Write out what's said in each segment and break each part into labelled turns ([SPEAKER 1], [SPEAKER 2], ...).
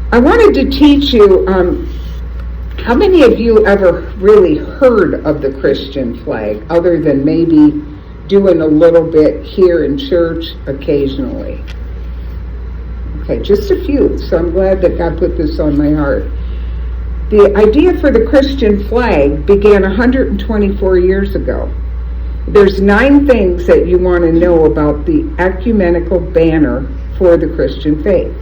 [SPEAKER 1] I wanted to teach you, how many of you ever really heard of the Christian flag, other than maybe doing a little bit here in church occasionally? Okay, just a few, so I'm glad that God put this on my heart. The idea for the Christian flag began 124 years ago. There's 9 things that you want to know about the ecumenical banner for the Christian faith.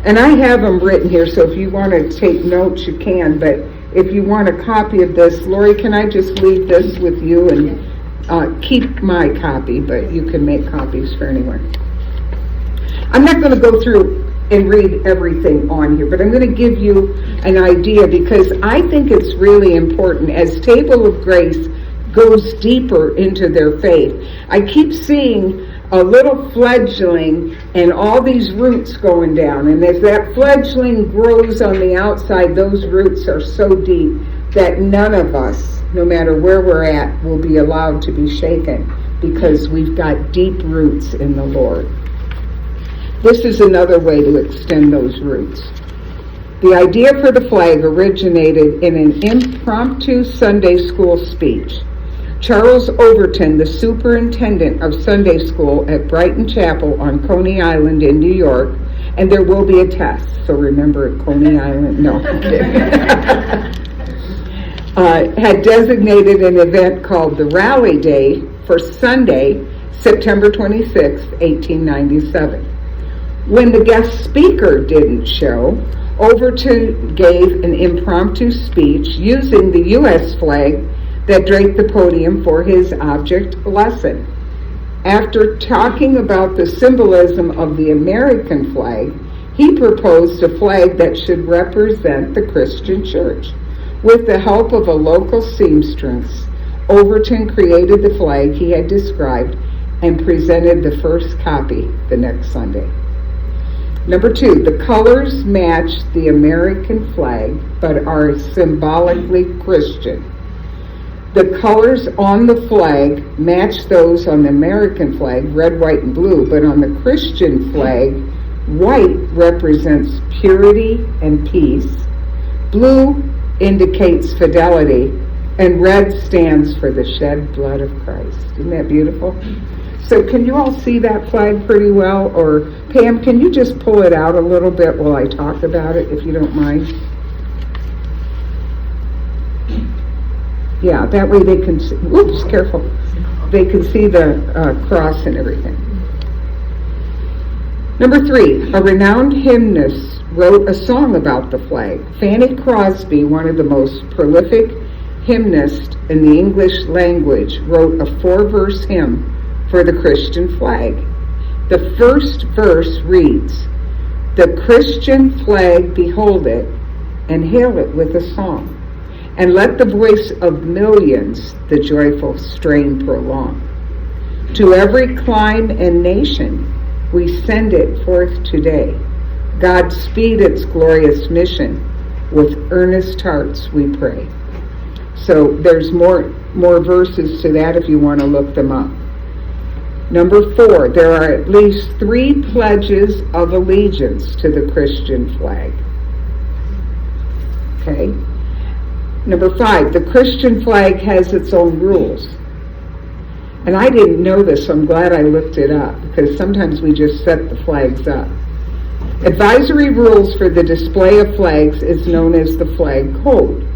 [SPEAKER 1] And I have them written here, so if you want to take notes, you can. But if you want a copy of this, Lori, can I just leave this with you and keep my copy, but you can make copies for anyone. I'm not going to go through and read everything on here, but I'm going to give you an idea because I think it's really important as Table of Grace goes deeper into their faith. I keep seeing a little fledgling and all these roots going down, and as that fledgling grows on the outside, those roots are so deep that none of us, no matter where we're at, will be allowed to be shaken because we've got deep roots in the Lord. This is another way to extend those roots. The idea for the flag originated in an impromptu Sunday school speech. Charles Overton, the superintendent of Sunday school at Brighton Chapel on Coney Island in New York, and there will be a test, so remember at Coney Island, no, I'm kidding. Had designated an event called the Rally Day for Sunday, September 26, 1897. When the guest speaker didn't show, Overton gave an impromptu speech using the U.S. flag that draped the podium for his object lesson. After talking about the symbolism of the American flag, he proposed a flag that should represent the Christian church. With the help of a local seamstress, Overton created the flag he had described and presented the first copy the next Sunday. Number 2, the colors match the American flag but are symbolically Christian. The colors on the flag match those on the American flag, red, white, and blue, but on the Christian flag, white represents purity and peace, blue indicates fidelity, and red stands for the shed blood of Christ. Isn't that beautiful? So can you all see that flag pretty well? Or Pam, can you just pull it out a little bit while I talk about it, if you don't mind? Yeah, that way they can see, oops, careful. They can see the cross and everything. Number 3, a renowned hymnist wrote a song about the flag. Fanny Crosby, one of the most prolific hymnists in the English language, wrote a 4-verse hymn for the Christian flag. The first verse reads, "The Christian flag, behold it, and hail it with a song. And let the voice of millions the joyful strain prolong. To every clime and nation we send it forth today. God speed its glorious mission. With earnest hearts we pray." So there's more verses to that if you want to look them up. Number 4, there are at least 3 pledges of allegiance to the Christian flag. Okay. Number 5, the Christian flag has its own rules. And I didn't know this, so I'm glad I looked it up, because sometimes we just set the flags up. Advisory rules for the display of flags is known as the Flag Code.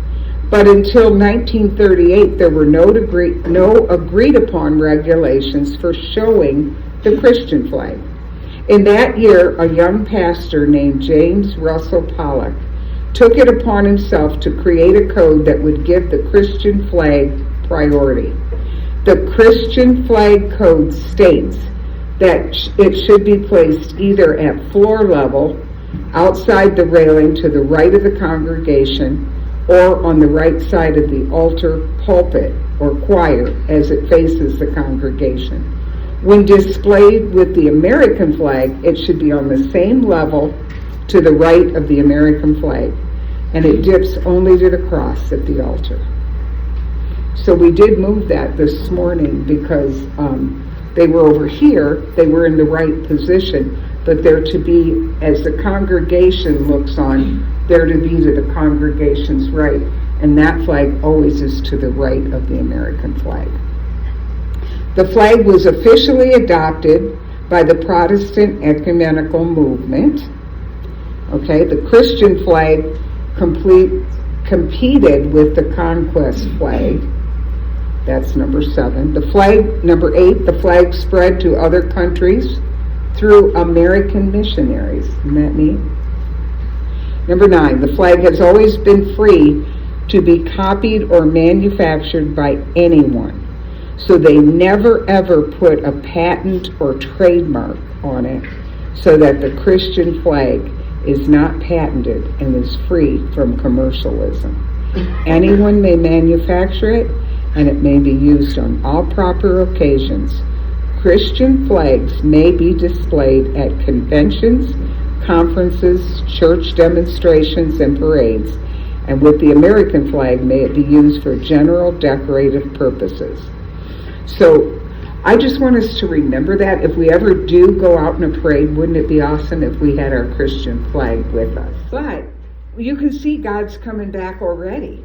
[SPEAKER 1] But until 1938, there were no agreed upon regulations for showing the Christian flag. In that year, a young pastor named James Russell Pollock took it upon himself to create a code that would give the Christian flag priority. The Christian Flag Code states that it should be placed either at floor level, outside the railing to the right of the congregation, or on the right side of the altar, pulpit, or choir as it faces the congregation. When displayed with the American flag, it should be on the same level to the right of the American flag, and it dips only to the cross at the altar. So we did move that this morning because they were over here, they were in the right position, but they're to be, as the congregation looks on, they're to be to the congregation's right, and that flag always is to the right of the American flag. The flag was officially adopted by the Protestant ecumenical movement. Okay, the Christian flag competed with the conquest flag. That's number 7. Number 8, the flag spread to other countries through American missionaries. Isn't that neat? Number 9, the flag has always been free to be copied or manufactured by anyone. So they never ever put a patent or trademark on it, so that the Christian flag is not patented and is free from commercialism. Anyone may manufacture it, and it may be used on all proper occasions. Christian flags may be displayed at conventions, conferences, church demonstrations, and parades, and with the American flag, may it be used for general decorative purposes. So I just want us to remember that if we ever do go out in a parade, wouldn't it be awesome if we had our Christian flag with us? But you can see God's coming back already,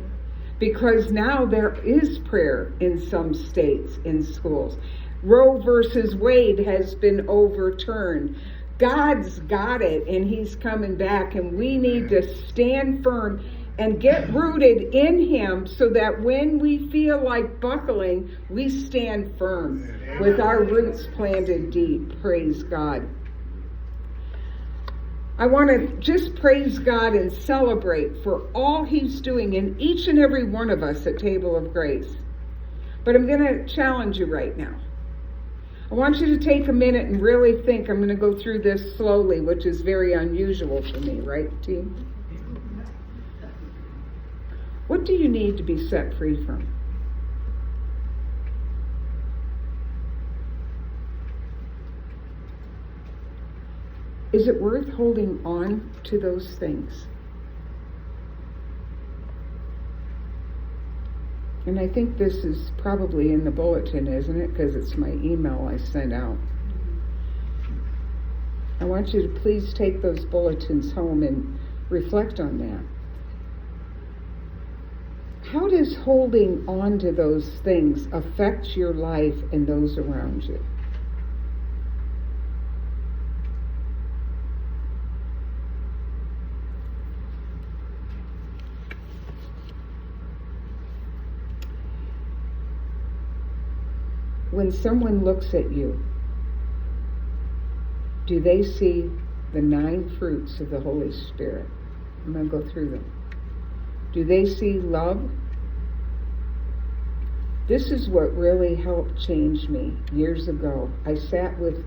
[SPEAKER 1] because now there is prayer in some states, in schools. Roe versus Wade has been overturned. God's got it, and he's coming back, and we need to stand firm and get rooted in him, so that when we feel like buckling, we stand firm with our roots planted deep. Praise God. I want to just praise God and celebrate for all he's doing in each and every one of us at Table of Grace. But I'm going to challenge you right now. I want you to take a minute and really think. I'm going to go through this slowly, which is very unusual for me, right, team? What do you need to be set free from? Is it worth holding on to those things? And I think this is probably in the bulletin, isn't it? Because it's my email I sent out. I want you to please take those bulletins home and reflect on that. How does holding on to those things affect your life and those around you? When someone looks at you, do they see the 9 fruits of the Holy Spirit? I'm going to go through them. Do they see love? This is what really helped change me years ago. I sat with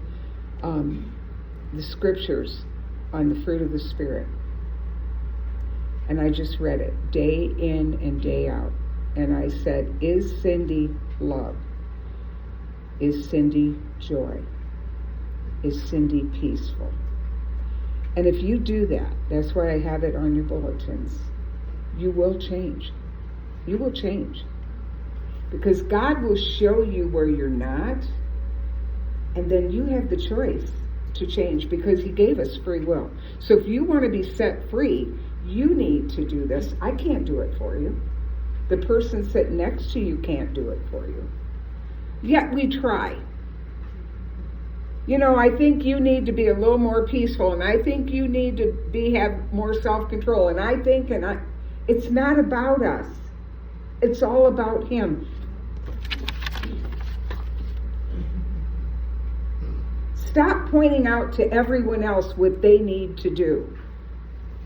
[SPEAKER 1] the scriptures on the fruit of the Spirit, and I just read it day in and day out. And I said, is Cindy love? Is Cindy joy? Is Cindy peaceful? And if you do that, that's why I have it on your bulletins, you will change. You will change. Because God will show you where you're not, and then you have the choice to change, because he gave us free will. So if you want to be set free, you need to do this. I can't do it for you. The person sitting next to you can't do it for you. Yet we try. You know, I think you need to be a little more peaceful, and I think you need to have more self-control, and I think, it's not about us. It's all about him. Stop pointing out to everyone else what they need to do.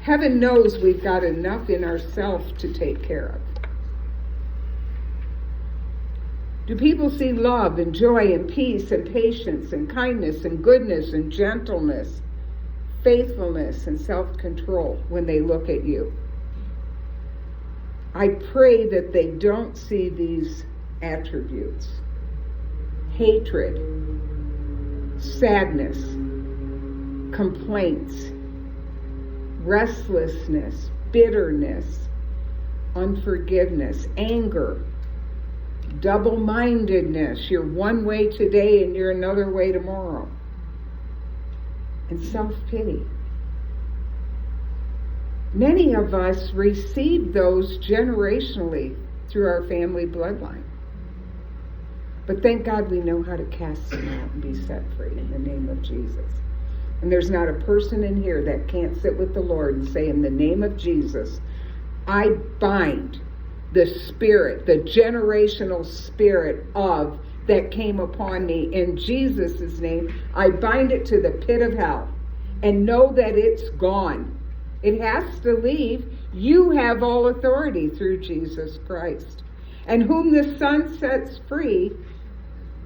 [SPEAKER 1] Heaven knows we've got enough in ourselves to take care of. Do people see love and joy and peace and patience and kindness and goodness and gentleness, faithfulness and self-control when they look at you? I pray that they don't see these attributes. Hatred, sadness, complaints, restlessness, bitterness, unforgiveness, anger, double-mindedness. You're one way today and you're another way tomorrow. and self-pity. Many of us received those generationally through our family bloodline. But thank God we know how to cast them out and be set free in the name of Jesus. And there's not a person in here that can't sit with the Lord and say, in the name of Jesus, I bind the spirit, the generational spirit of that came upon me in Jesus' name. I bind it to the pit of hell and know that it's gone. It has to leave. You have all authority through Jesus Christ. And whom the Son sets free,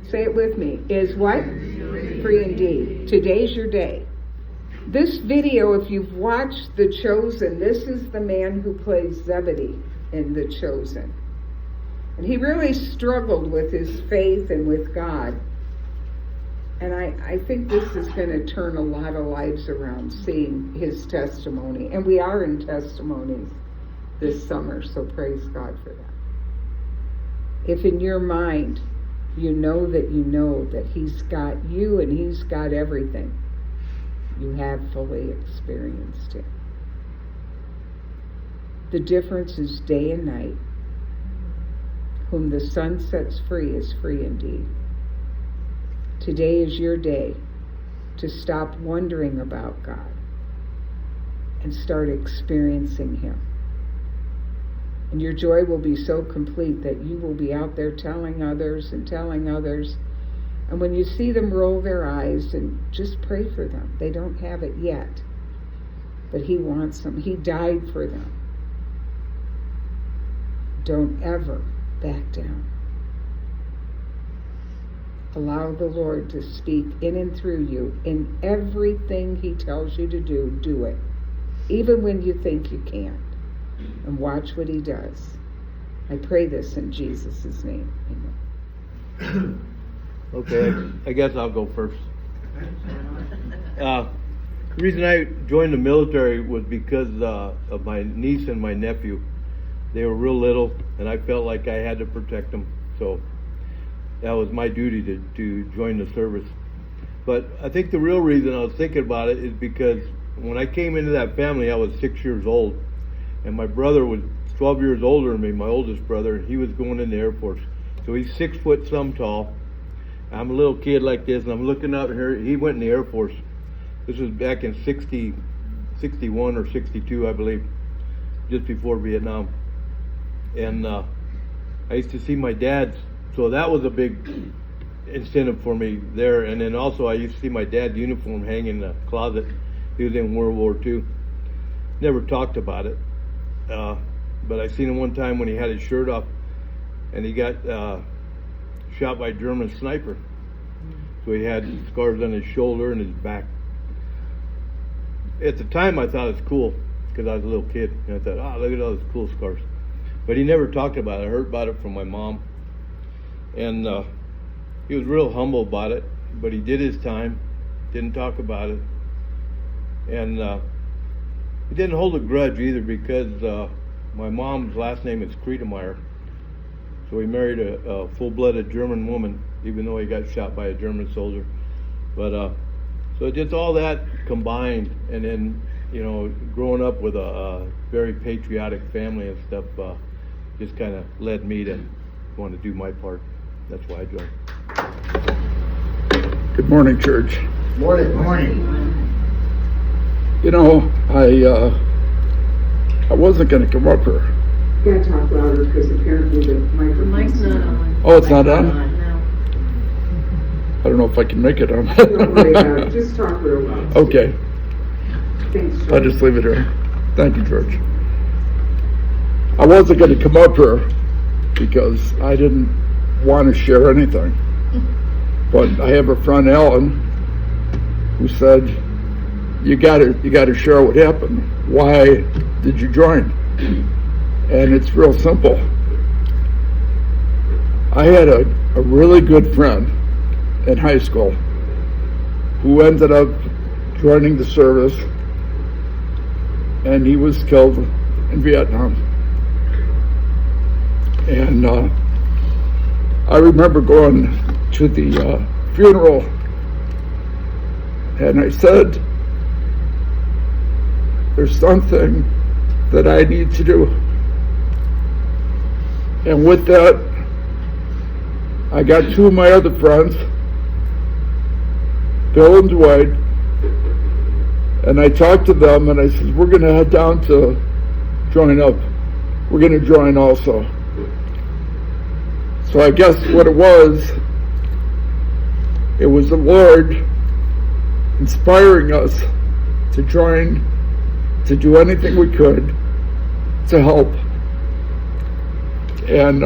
[SPEAKER 1] say it with me, is what? Free indeed. Today's your day. This video, if you've watched The Chosen, this is the man who plays Zebedee in The Chosen. And he really struggled with his faith and with God. And I think this is going to turn a lot of lives around, seeing his testimony. And we are in testimonies this summer, so praise God for that. If in your mind you know that he's got you and he's got everything, you have fully experienced it. The difference is day and night. Whom the Son sets free is free indeed. Today is your day to stop wondering about God and start experiencing him. And your joy will be so complete that you will be out there telling others. And when you see them roll their eyes, and just pray for them. They don't have it yet, but he wants them. He died for them. Don't ever back down. Allow the Lord to speak in and through you. In everything he tells you to do, do it. Even when you think you can't. And watch what he does. I pray this in Jesus' name. Amen.
[SPEAKER 2] Okay, I guess I'll go first. The reason I joined the military was because of my niece and my nephew. They were real little, and I felt like I had to protect them. So that was my duty to join the service. But I think the real reason I was thinking about it is because when I came into that family, I was 6 years old. And my brother was 12 years older than me, my oldest brother, and he was going in the Air Force. So he's 6 foot some tall. I'm a little kid like this, and I'm looking out here. He went in the Air Force. This was back in 61 or 62, I believe, just before Vietnam. And I used to see my dad's, so that was a big incentive for me there. And then also I used to see my dad's uniform hang in the closet. He was in World War II. Never talked about it. But I seen him one time when he had his shirt off, and he got shot by a German sniper. So he had scars on his shoulder and his back. At the time I thought it was cool, because I was a little kid, and I thought, look at all those cool scars. But he never talked about it. I heard about it from my mom. And he was real humble about it, but he did his time, didn't talk about it. And he didn't hold a grudge either, because my mom's last name is Kriedemeyer. So he married a full-blooded German woman, even though he got shot by a German soldier. But so just all that combined, and then, you know, growing up with a very patriotic family and stuff, just kind of led me to want to do my part. That's why I joined.
[SPEAKER 3] Good morning, church.
[SPEAKER 4] Morning. Morning.
[SPEAKER 3] You know, I wasn't going to come up here.
[SPEAKER 1] You gotta talk louder because apparently the microphone's
[SPEAKER 5] Mic's not on.
[SPEAKER 3] Oh, it's not on?
[SPEAKER 5] No.
[SPEAKER 3] I don't know if I can make it on.
[SPEAKER 1] Don't worry about it. Just talk real loud.
[SPEAKER 3] Okay,
[SPEAKER 1] Thanks,
[SPEAKER 3] I'll
[SPEAKER 1] George.
[SPEAKER 3] just leave it here. Thank you, George. I wasn't going to come up here because I didn't want to share anything. But I have a friend, Alan, who said, you got to share what happened. Why did you join? And it's real simple. I had a really good friend in high school who ended up joining the service, and he was killed in Vietnam. And I remember going to the funeral, and I said there's something that I need to do. And with that, I got two of my other friends, Bill and Dwight, and I talked to them and I said, we're going to head down to join up. We're going to join also. So I guess what it was the Lord inspiring us to join, to do anything we could to help. And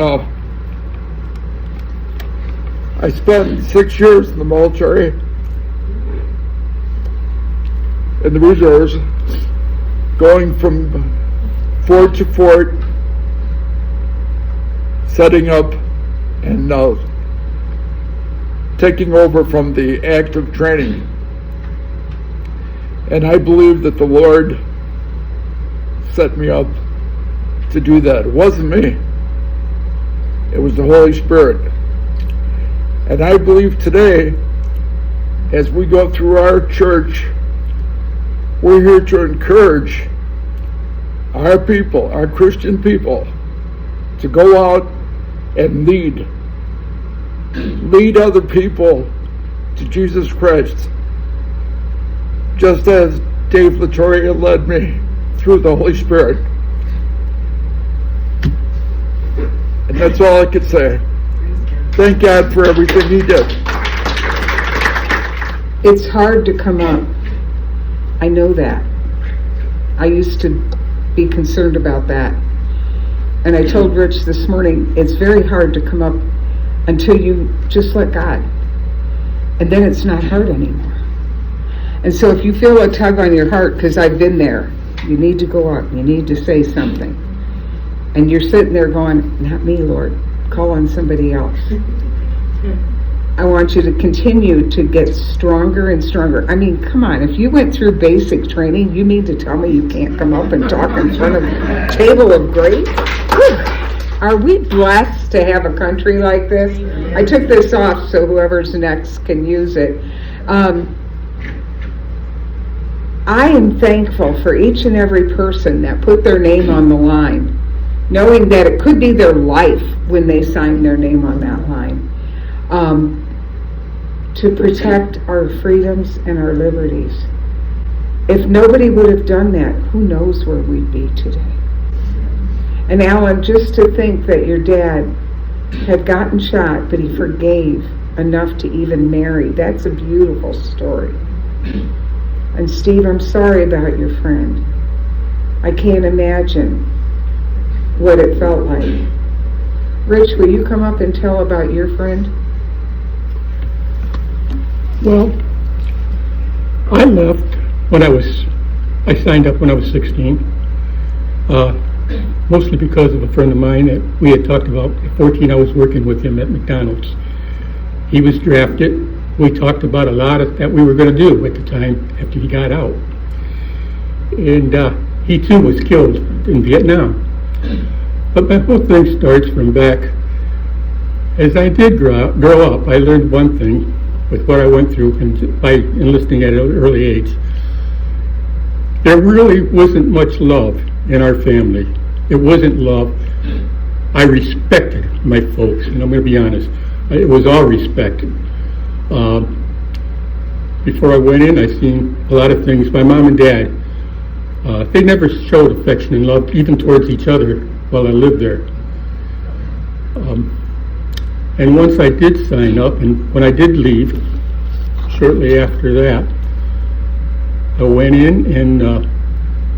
[SPEAKER 3] I spent 6 years in the military, in the reserves, going from fort to fort, setting up and taking over from the active training. And I believe that the Lord set me up to do that. It wasn't me. It was the Holy Spirit. And I believe today, as we go through our church, we're here to encourage our people, our Christian people, to go out and lead other people to Jesus Christ, just as Dave Latoria led me through the Holy Spirit. And that's all I could say. Thank God for everything he did.
[SPEAKER 1] It's hard to come up. I know that. I used to be concerned about that. And I told Rich this morning, it's very hard to come up until you just let God. And then it's not hard anymore. And so if you feel a tug on your heart, because I've been there, you need to go up, you need to say something. And you're sitting there going, not me, Lord, call on somebody else. I want you to continue to get stronger and stronger. I mean, come on, if you went through basic training, you mean to tell me you can't come up and talk in front of a table of grace? Are we blessed to have a country like this? I took this off so whoever's next can use it. I am thankful for each and every person that put their name on the line, knowing that it could be their life when they sign their name on that line, to protect our freedoms and our liberties. If nobody would have done that, who knows where we'd be today. And Alan, just to think that your dad had gotten shot, but he forgave enough to even marry, that's a beautiful story. And Steve, I'm sorry about your friend. I can't imagine what it felt like. Rich, will you come up and tell about your friend?
[SPEAKER 4] Well, I left when I signed up when I was 16, mostly because of a friend of mine that we had talked about. At 14, I was working with him at McDonald's. He was drafted. We talked about a lot that we were going to do at the time after he got out. And he too was killed in Vietnam. But my whole thing starts from back. As I did grow up, I learned one thing with what I went through and by enlisting at an early age. There really wasn't much love in our family. It wasn't love. I respected my folks, and I'm going to be honest. It was all respect. Before I went in, I seen a lot of things. My mom and dad, they never showed affection and love, even towards each other, while I lived there. And once I did sign up, and when I did leave, shortly after that, I went in and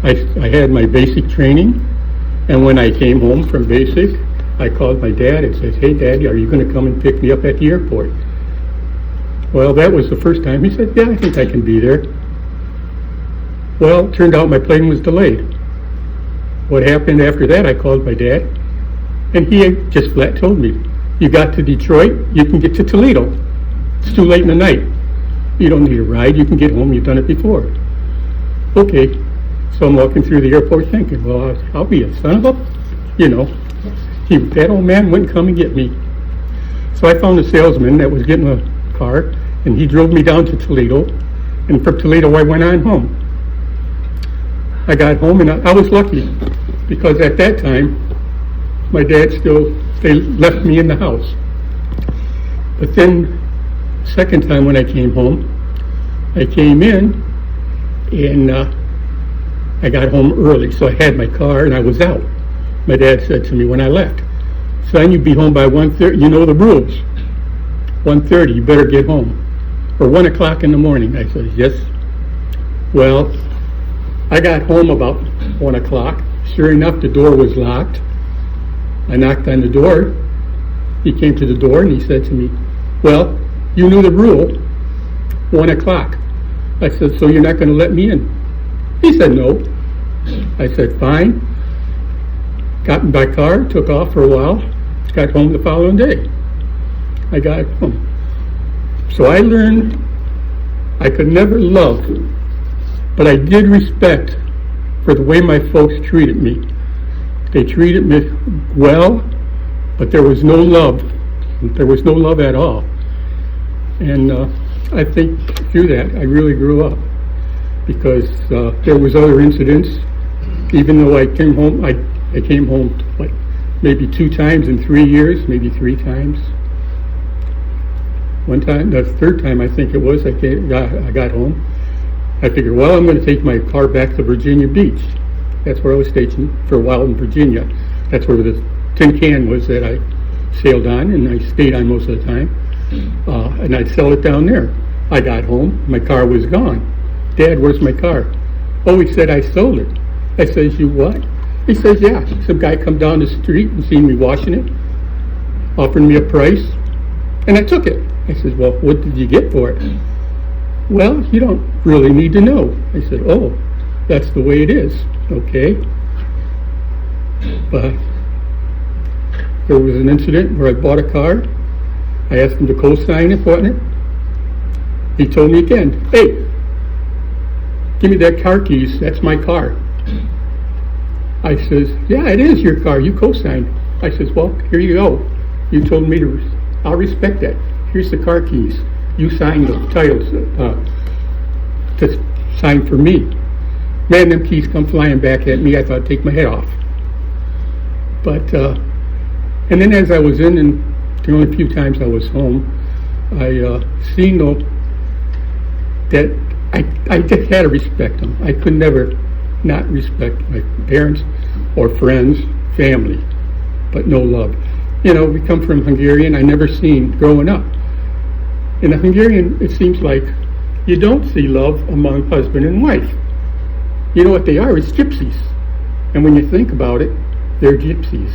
[SPEAKER 4] I had my basic training. And when I came home from basic, I called my dad and said, "Hey, Daddy, are you going to come and pick me up at the airport?" Well, that was the first time. He said, "Yeah, I think I can be there." Well, it turned out my plane was delayed. What happened after that, I called my dad, and he just flat told me, "You got to Detroit, you can get to Toledo. It's too late in the night. You don't need a ride, you can get home, you've done it before." Okay, so I'm walking through the airport thinking, well, I'll be a son of a, that old man wouldn't come and get me. So I found a salesman that was getting a car, and he drove me down to Toledo, and from Toledo I went on home. I got home, and I was lucky, because at that time, my dad they left me in the house. But then, second time when I came home, I came in, and I got home early, so I had my car, and I was out. My dad said to me when I left, "Son, you'd be home by 1:30, you know the rules. 1:30, you better get home. Or 1 o'clock in the morning." I said, "Yes." Well, I got home about 1 o'clock. Sure enough, the door was locked. I knocked on the door. He came to the door and he said to me, "Well, you knew the rule, 1 o'clock. I said, "So you're not going to let me in?" He said, "No." I said, "Fine." Got in my car, took off for a while, got home the following day. I got home. So I learned I could never love, but I did respect for the way my folks treated me. They treated me well, but there was no love. There was no love at all. And I think through that, I really grew up, because there was other incidents. Even though I came home, I came home like maybe 2 times in 3 years, maybe 3 times. One time, the third time I think it was, I got home. I figured, well, I'm going to take my car back to Virginia Beach. That's where I was stationed for a while in Virginia. That's where the tin can was that I sailed on, and I stayed on most of the time. And I'd sell it down there. I got home, my car was gone. "Dad, where's my car?" "Oh," he said, "I sold it." I says, "You what?" He says, "Yeah, some guy come down the street and seen me washing it, offered me a price, and I took it." I said, "Well, what did you get for it?" "Well, you don't really need to know." I said, "Oh, that's the way it is. Okay." But there was an incident where I bought a car. I asked him to co-sign it, wasn't it? He told me again, "Hey, give me that car keys, that's my car." I says, "Yeah, it is your car, you co-signed." I says, "Well, here you go. You told me to, I'll respect that. Here's the car keys. You signed the titles to sign for me." Man, them keys come flying back at me. I thought I'd take my head off. But, and then as I was in, and the only few times I was home, I seen that I just had to respect them. I could never not respect my parents or friends, family, but no love. You know, we come from Hungarian. I never seen growing up. In a Hungarian, it seems like you don't see love among husband and wife. You know what they are? It's gypsies. And when you think about it, they're gypsies.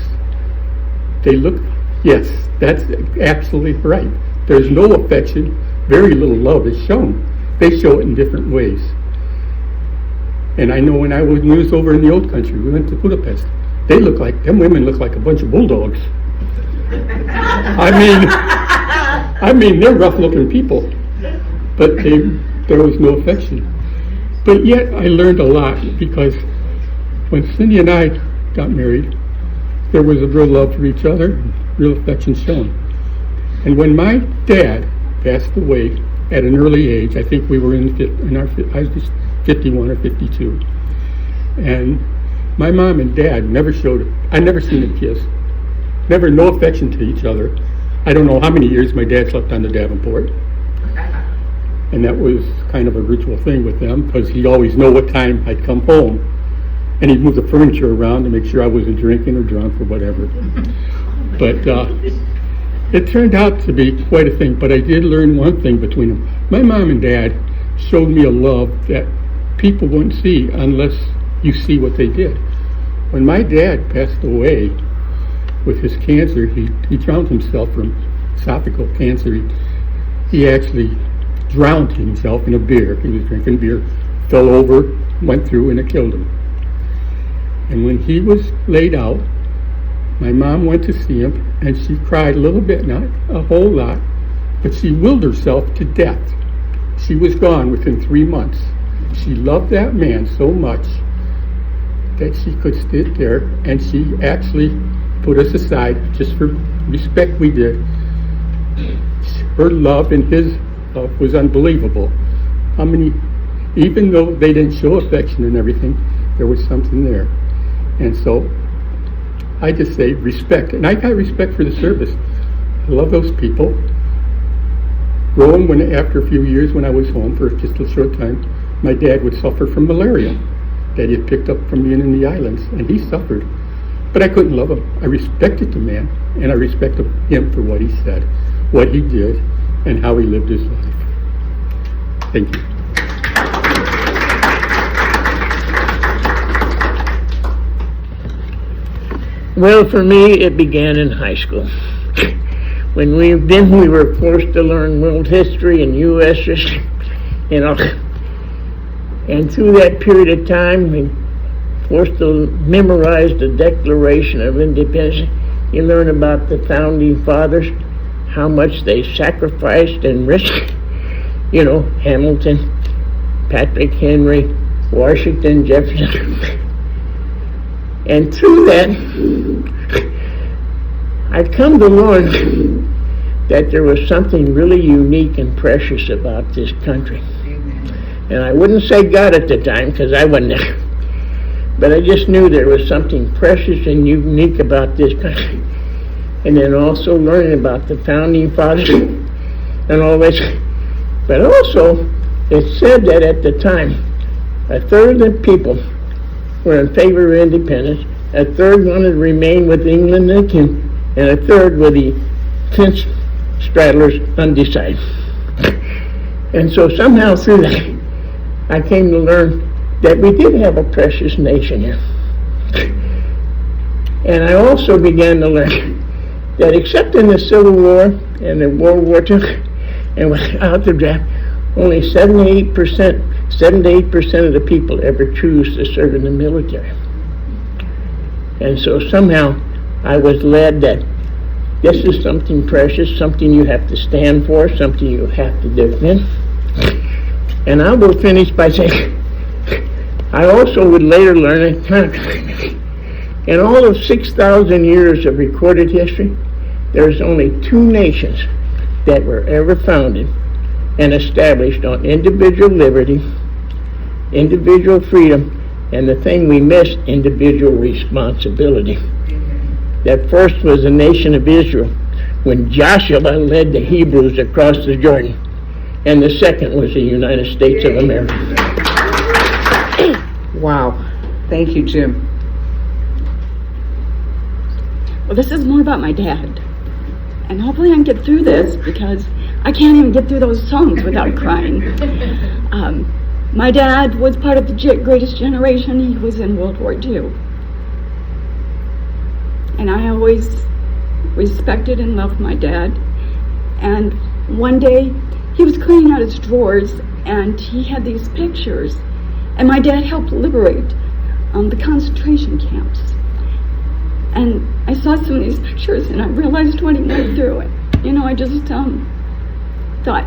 [SPEAKER 4] They look, yes, that's absolutely right. There's no affection. Very little love is shown. They show it in different ways. And I know when I was over in the old country, we went to Budapest. Them women look like a bunch of bulldogs. I mean, they're rough-looking people, but there was no affection. But yet, I learned a lot, because when Cindy and I got married, there was a real love for each other, real affection shown. And when my dad passed away at an early age, I think we were I was just 51 or 52, and my mom and dad I never seen them kiss. Never, no affection to each other. I don't know how many years my dad slept on the Davenport. And that was kind of a ritual thing with them, because he'd always know what time I'd come home. And he'd move the furniture around to make sure I wasn't drinking or drunk or whatever. But it turned out to be quite a thing. But I did learn one thing between them. My mom and dad showed me a love that people wouldn't see unless you see what they did. When my dad passed away with his cancer, he drowned himself from esophageal cancer. He actually drowned himself in a beer. He was drinking beer, fell over, went through, and it killed him. And when he was laid out, my mom went to see him, and she cried a little bit, not a whole lot, but she willed herself to death. She was gone within 3 months. She loved that man so much that she could sit there, and she actually put us aside just for respect we did. Her love and his love was unbelievable. How many even though they didn't show affection and everything, there was something there. And so I just say respect. And I got respect for the service. I love those people. Growing, after a few years when I was home for just a short time, my dad would suffer from malaria that he had picked up from being in the islands, and he suffered. But I couldn't love him. I respected the man, and I respected him for what he said, what he did, and how he lived his life. Thank you.
[SPEAKER 5] Well, for me, it began in high school. When we were forced to learn world history and U.S. history, and through that period of time, we forced to memorize the Declaration of Independence. You learn about the founding fathers, how much they sacrificed and risked. Hamilton, Patrick Henry, Washington, Jefferson. And through that, I've come to learn that there was something really unique and precious about this country. And I wouldn't say God at the time, because I wasn't there. But I just knew there was something precious and unique about this country. And then also learning about the founding fathers and all this. But also, it said that at the time, a third of the people were in favor of independence, a third wanted to remain with England and the King, and a third were the fence straddlers undecided. And so somehow through that, I came to learn that we did have a precious nation here. And I also began to learn that except in the Civil War and the World War II, and without the draft, only 7 to 8% of the people ever choose to serve in the military. And so somehow I was led that this is something precious, something you have to stand for, something you have to defend. And I will finish by saying, I also would later learn that in all of 6,000 years of recorded history, there's only 2 nations that were ever founded and established on individual liberty, individual freedom, and the thing we miss, individual responsibility. That first was the nation of Israel, when Joshua led the Hebrews across the Jordan, and the second was the United States of America.
[SPEAKER 1] Wow. Thank you, Jim.
[SPEAKER 6] Well, this is more about my dad. And hopefully I can get through this, because I can't even get through those songs without crying. My dad was part of the greatest generation. He was in World War II. And I always respected and loved my dad. And one day, he was cleaning out his drawers, and he had these pictures. And my dad helped liberate the concentration camps. And I saw some of these pictures, and I realized what he went through. I just thought,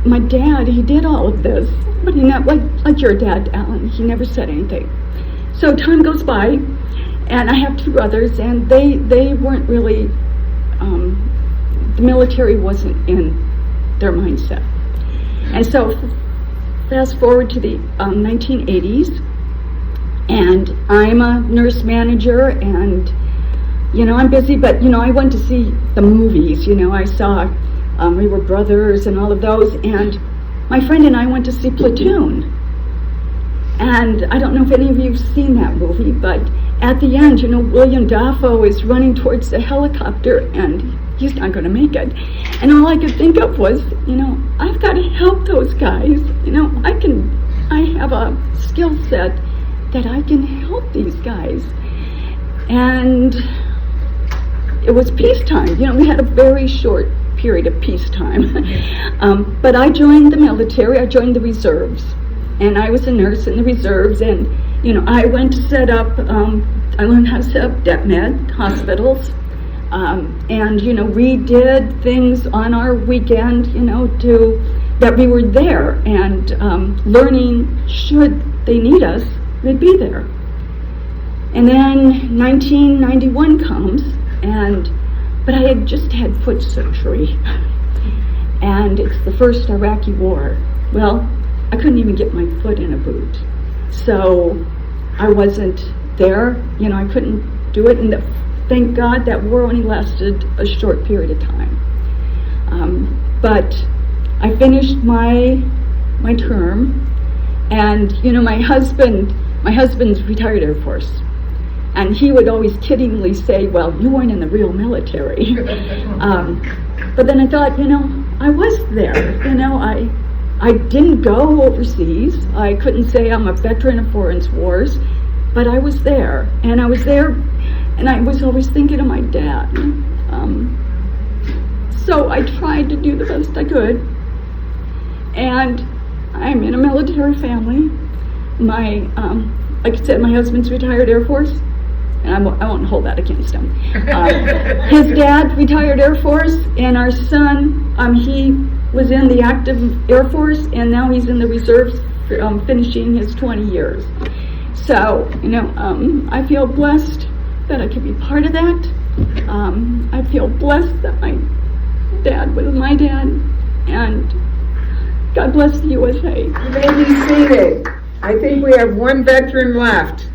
[SPEAKER 6] my dad, he did all of this, but he never, like your dad, Alan, he never said anything. So time goes by, and I have 2 brothers, and they weren't really, the military wasn't in their mindset. And so fast forward to the 1980s, and I'm a nurse manager, and I'm busy, but I went to see the movies. I saw We Were Brothers and all of those, and my friend and I went to see Platoon. And I don't know if any of you've seen that movie, but at the end, William Dafoe is running towards the helicopter, and he's not going to make it. And all I could think of was, I've got to help those guys. I have a skill set that I can help these guys. And it was peacetime. We had a very short period of peacetime. But I joined the military. I joined the reserves. And I was a nurse in the reserves. And, I went to set up, I learned how to set up DepMed hospitals. And, we did things on our weekend, that we were there. And learning, should they need us, we'd be there. And then 1991 comes, but I had just had foot surgery. And and it's the first Iraqi war. Well, I couldn't even get my foot in a boot. So I wasn't there, I couldn't do it, and thank God that war only lasted a short period of time. But I finished my term, and my husband's retired Air Force, and he would always kiddingly say, well, you weren't in the real military. But then I thought, I was there. I didn't go overseas. I couldn't say I'm a veteran of foreign wars, but I was there, and I was always thinking of my dad. So I tried to do the best I could, and I'm in a military family. Like I said, my husband's retired Air Force, and I won't hold that against him. His dad, retired Air Force, and our son, he was in the active Air Force, and now he's in the reserves, finishing his 20 years. So, I feel blessed that I could be part of that. I feel blessed that my dad was my dad, and God bless the USA.
[SPEAKER 1] You may be seated. I think we have one veteran left,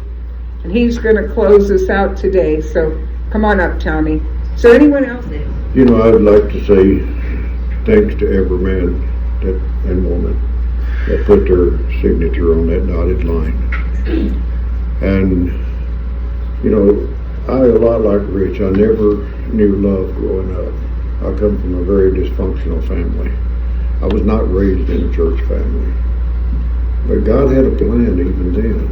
[SPEAKER 1] and he's going to close us out today. So come on up, Tommy. Is there anyone else?
[SPEAKER 7] I'd like to say thanks to every man and woman that put their signature on that dotted line. And, I, a lot like Rich, I never knew love growing up. I come from a very dysfunctional family. I was not raised in a church family. But God had a plan even then.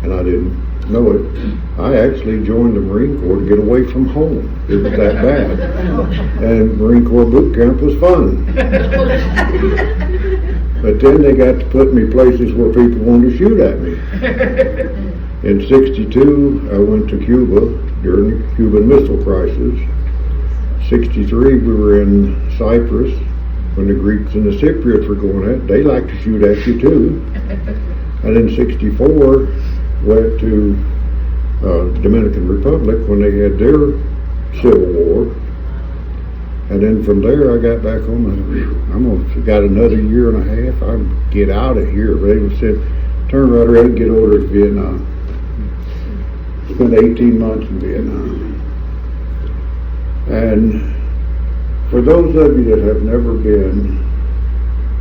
[SPEAKER 7] And I didn't know it. I actually joined the Marine Corps to get away from home. It was that bad. And Marine Corps boot camp was fun. But then they got to put me places where people wanted to shoot at me. In '62, I went to Cuba during the Cuban Missile Crisis. '63, we were in Cyprus when the Greeks and the Cypriots were going at it. They like to shoot at you too. And in '64, went to Dominican Republic when they had their Civil War. And then from there, I got back home. Got another year and a half. I'd get out of here. They said, turn right around and get over to Vietnam. Spent 18 months in Vietnam. And for those of you that have never been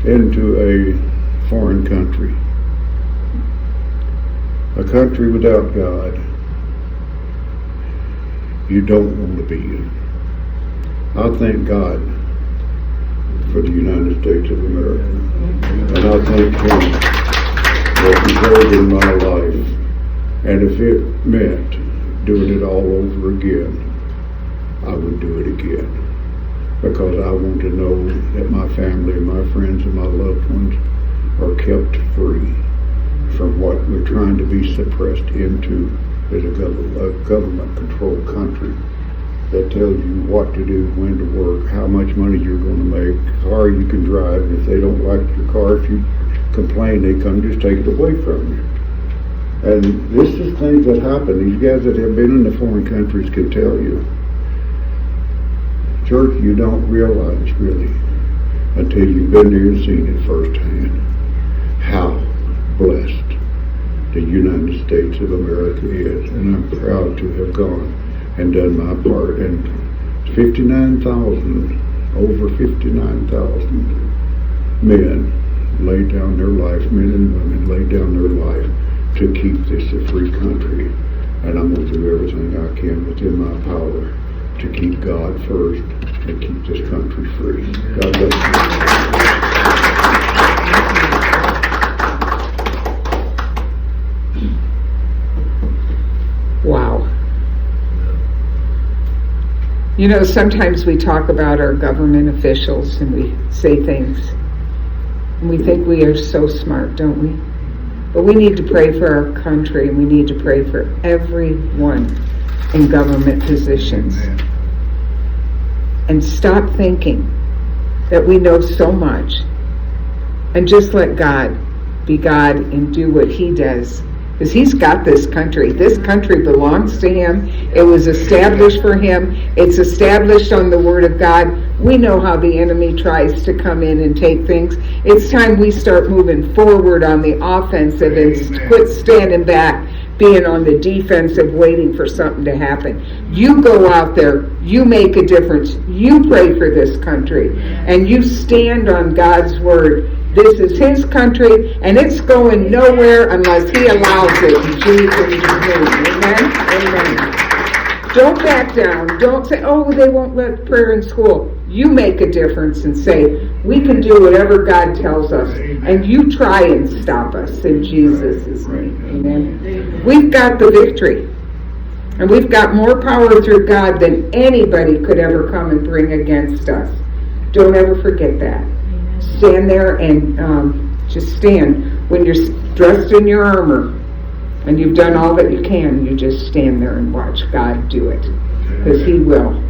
[SPEAKER 7] into a foreign country, a country without God, you don't want to be in. I thank God for the United States of America. And I thank Him that He served in my life. And if it meant doing it all over again, I would do it again. Because I want to know that my family and my friends and my loved ones are kept free from what we're trying to be suppressed into as a government-controlled country that tells you what to do, when to work, how much money you're going to make, car you can drive. If they don't like your car, if you complain, they come just take it away from you. And this is things that happen. These guys that have been in the foreign countries can tell you. Church, you don't realize really until you've been there and seen it firsthand how blessed the United States of America is. And I'm proud to have gone and done my part. And over 59,000 men laid down their life, men and women laid down their life to keep this a free country. And I'm going to do everything I can within my power to keep God first and keep this country free. God bless you.
[SPEAKER 1] Wow. Sometimes we talk about our government officials and we say things and we think we are so smart, don't we? But we need to pray for our country, and we need to pray for everyone in government positions. And stop thinking that we know so much, and just let God be God and do what He does. Because He's got this country. This country belongs to Him. It was established for Him. It's established on the Word of God. We know how the enemy tries to come in and take things. It's time we start moving forward on the offensive and quit standing back, being on the defensive, waiting for something to happen. You go out there, you make a difference, you pray for this country, and you stand on God's word. This is his country, and it's going nowhere unless he allows it in Jesus' name. Amen? Amen. Don't back down. Don't say, oh, they won't let prayer in school. You make a difference and say, we can do whatever God tells us. And you try and stop us in Jesus' name. Amen. We've got the victory. And we've got more power through God than anybody could ever come and bring against us. Don't ever forget that. Stand there and just stand. When you're dressed in your armor, and you've done all that you can, you just stand there and watch God do it. Because he will.